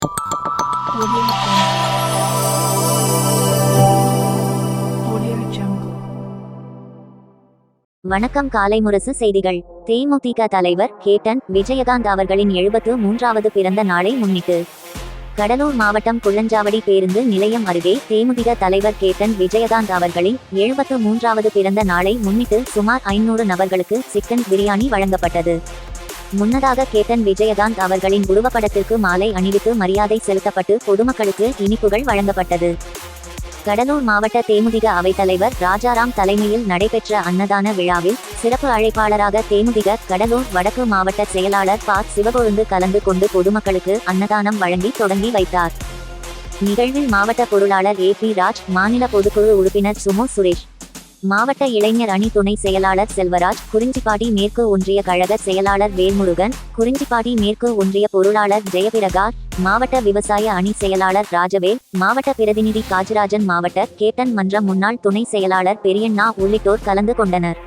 Audio Jungle. வணக்கம். காலை முரசு செய்திகள். தேமுதிக தலைவர் கேப்டன் விஜயகாந்த் அவர்களின் 73வது பிறந்த நாளை முன்னிட்டு கடலூர் மாவட்டம் குள்ளஞ்சாவடி பேருந்து நிலையம் அருகே தேமுதிக தலைவர் கேப்டன் விஜயகாந்த் அவர்களின் 73வது பிறந்த நாளை முன்னிட்டு சுமார் 500 நபர்களுக்கு சிக்கன் பிரியாணி வழங்கப்பட்டது. முன்னதாக கேப்டன் விஜயகாந்த் அவர்களின் உருவப்படத்திற்கு மாலை அணிவித்து மரியாதை செலுத்தப்பட்டு பொதுமக்களுக்கு இனிப்புகள் வழங்கப்பட்டது. கடலூர் மாவட்ட தேமுதிக அவைத்தலைவர் ராஜாராம் தலைமையில் நடைபெற்ற அன்னதான விழாவில் சிறப்பு அழைப்பாளராக தேமுதிக கடலூர் வடக்கு மாவட்ட செயலாளர் ப. சிவகொழுந்து கலந்து கொண்டு பொதுமக்களுக்கு அன்னதானம் வழங்கி தொடங்கி வைத்தார். நிகழ்வில் மாவட்ட பொருளாளர் ஏ. பி. ராஜ், மாநில பொதுக்குழு உறுப்பினர் சுமு சுரேஷ், மாவட்ட இளைஞர் அணி துணை செயலாளர் செல்வராஜ், குறிஞ்சிப்பாடி மேற்கு ஒன்றிய கழக செயலாளர் வேல்முருகன், குறிஞ்சிப்பாடி மேற்கு ஒன்றிய பொருளாளர் ஜெயபிரகாஷ், மாவட்ட விவசாய அணி செயலாளர் ராஜவேல், மாவட்ட பிரதிநிதி காஜராஜன், மாவட்ட கேப்டன் மன்ற முன்னாள் துணை செயலாளர் பெரியண்ணா உள்ளிட்டோர் கலந்து கொண்டனர்.